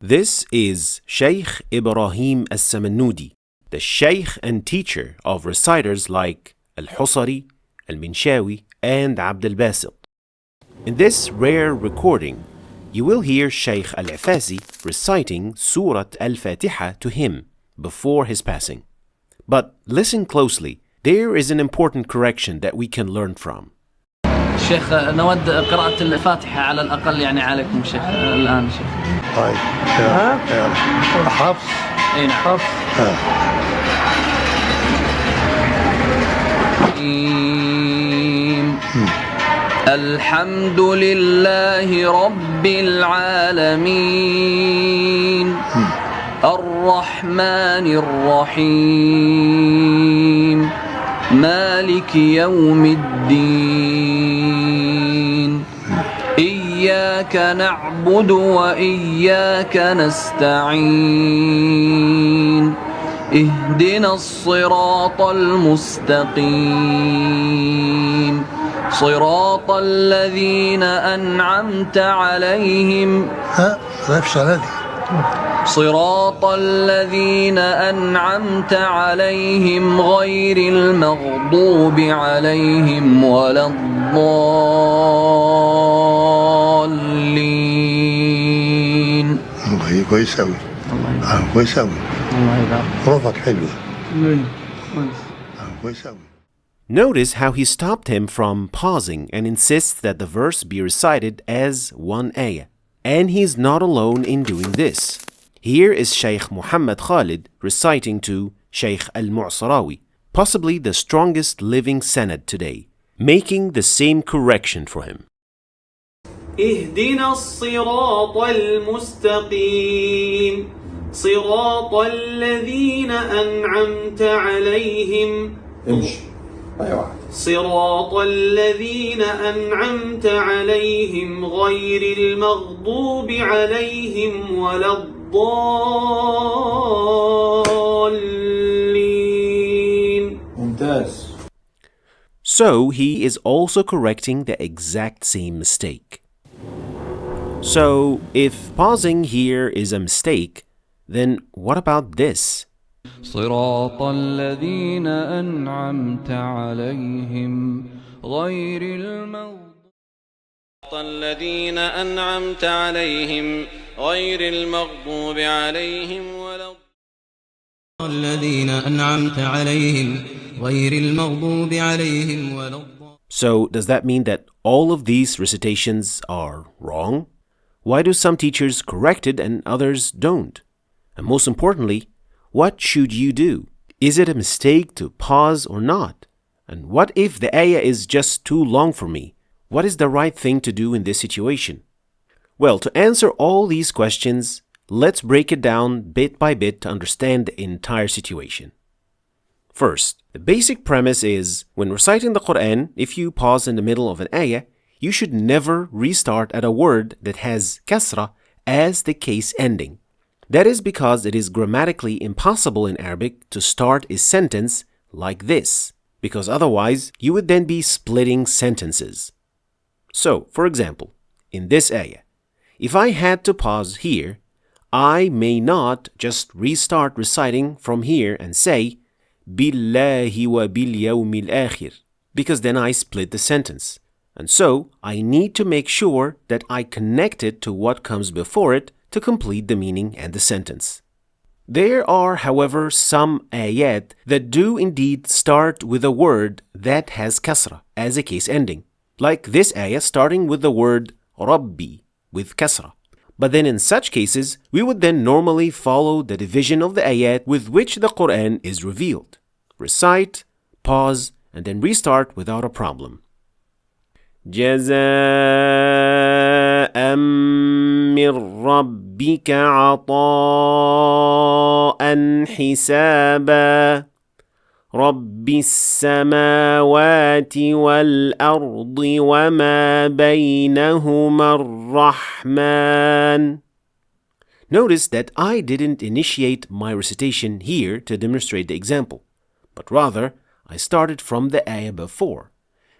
This is Sheikh Ibraimi al-Samannudi, the Sheikh and teacher of reciters like Al-Husari, Al-Minshawi, and Abd al-Basit. In this rare recording, you will hear Sheikh alafasy reciting Surah Al-Fatihah to him before his passing. But listen closely, there is an important correction that we can learn from. شيخ نود قراءة الفاتحة على الأقل يعني عليكم شيخ الآن شيخ. طيب حفص. أي نعم. حفص. الحمد لله رب العالمين الرحمن الرحيم مالك يوم الدين إياك نعبد وإياك نستعين اهدنا الصراط المستقيم صراط الذين أنعمت عليهم صراط الذين أنعمت عليهم غير المغضوب عليهم ولا الضالين. كويس أوي. كويس أوي. رفضك حلوة. كويس أوي. Notice how he stopped him from pausing and insists that the verse be recited as one ayah. And he's not alone in doing this. Here is Sheikh Muhammad Khalid reciting to Sheikh Al-Mu'sarawi, possibly the strongest living sanad today, making the same correction for him. اهدنا الصراط المستقيم صراط الذين أنعمت عليهم صراط الذين أنعمت عليهم غير المغضوب عليهم ولا الضالين. ممتاز. So he is also correcting the exact same mistake. So if pausing here is a mistake, then what about this? صراط الذين أنعمت عليهم غير المغضوب الذين أنعمت عليهم غير المغضوب عليهم ولا الذين أنعمت عليهم غير المغضوب عليهم ولا. So does that mean that all of these recitations are wrong? Why do some teachers correct it and others don't? And most importantly, what should you do? Is it a mistake to pause or not? And what if the ayah is just too long for me? What is the right thing to do in this situation? Well, to answer all these questions, let's break it down bit by bit to understand the entire situation. First, the basic premise is, when reciting the Quran, if you pause in the middle of an ayah, you should never restart at a word that has kasra as the case ending. That is because it is grammatically impossible in Arabic to start a sentence like this, because otherwise you would then be splitting sentences. So, for example, in this ayah, if I had to pause here, I may not just restart reciting from here and say, Billahi wa bil yawmil akhir, because then I split the sentence. And so, I need to make sure that I connect it to what comes before it to complete the meaning and the sentence. There are, however, some ayat that do indeed start with a word that has kasra as a case ending, like this ayah starting with the word Rabbi with kasra. But then in such cases, we would then normally follow the division of the ayat with which the Quran is revealed. Recite, pause, and then restart without a problem. جزاء من ربك عطاء حسابا رب السماوات والأرض وما بينهما الرحمن. Notice that I didn't initiate my recitation here to demonstrate the example, but rather I started from the ayah before,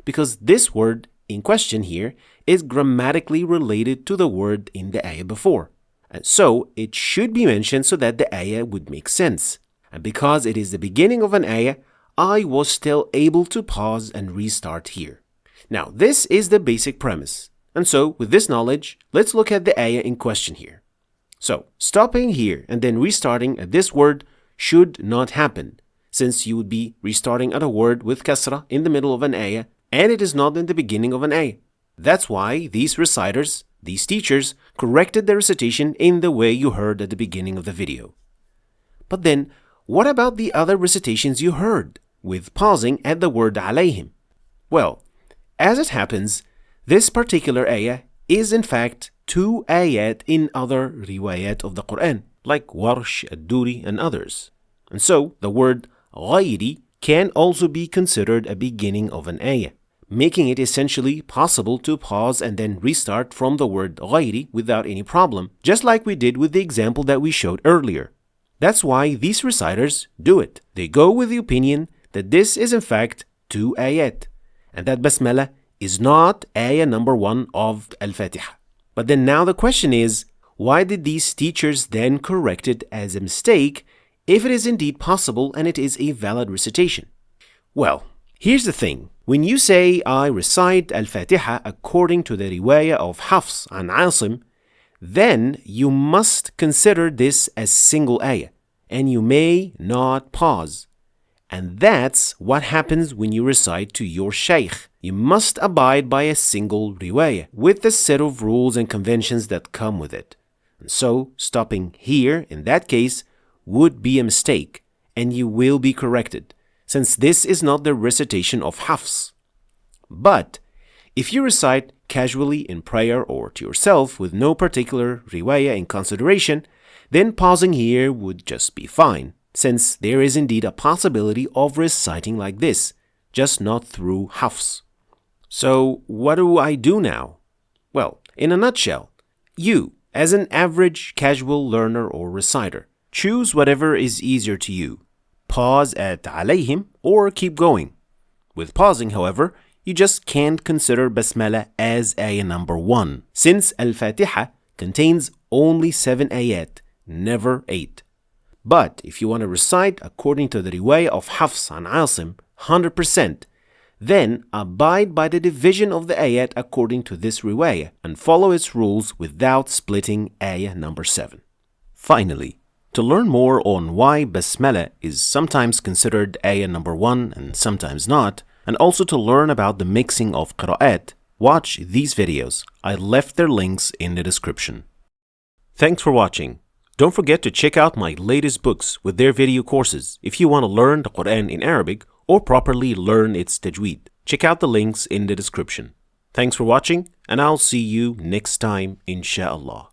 because this word in question here is grammatically related to the word in the ayah before. And so it should be mentioned so that the ayah would make sense. And because it is the beginning of an ayah, I was still able to pause and restart here. Now, this is the basic premise. And so, with this knowledge, let's look at the ayah in question here. So, stopping here and then restarting at this word should not happen, since you would be restarting at a word with kasra in the middle of an ayah, and it is not in the beginning of an ayah. That's why these reciters, these teachers, corrected the recitation in the way you heard at the beginning of the video. But then, what about the other recitations you heard, with pausing at the word عليهم? Well, as it happens, this particular ayah is in fact 2 ayat in other riwayat of the Quran, like Warsh, Ad-Duri, and others. And so, the word غيري can also be considered a beginning of an ayah, making it essentially possible to pause and then restart from the word غيري without any problem, just like we did with the example that we showed earlier. That's why these reciters do it. They go with the opinion that this is in fact 2 ayat, and that Basmala is not ayah number 1 of Al-Fatihah. But then now the question is, why did these teachers then correct it as a mistake if it is indeed possible and it is a valid recitation? Well, here's the thing. When you say, I recite Al-Fatihah according to the riwayah of Hafs and Asim, then you must consider this as single ayah, and you may not pause. And that's what happens when you recite to your shaykh. You must abide by a single riwayah, with the set of rules and conventions that come with it. And so, stopping here, in that case, would be a mistake, and you will be corrected, since this is not the recitation of Hafs. But, if you recite casually in prayer or to yourself with no particular riwayah in consideration, then pausing here would just be fine, since there is indeed a possibility of reciting like this, just not through Hafs. So, what do I do now? Well, in a nutshell, you, as an average casual learner or reciter, choose whatever is easier to you. Pause at عليهم or keep going. With pausing, however, you just can't consider Basmala as ayah number 1, since Al-Fatihah contains only 7 ayat, never 8. But if you want to recite according to the riwayah of Hafs and Asim 100%, then abide by the division of the ayat according to this riwayah and follow its rules without splitting ayah number 7. Finally, to learn more on why Basmala is sometimes considered ayah number 1 and sometimes not, and also to learn about the mixing of qira'at, watch these videos. I left their links in the description. Thanks for watching. Don't forget to check out my latest books with their video courses if you want to learn the Quran in Arabic or properly learn its tajweed. Check out the links in the description. Thanks for watching, and I'll see you next time, inshallah.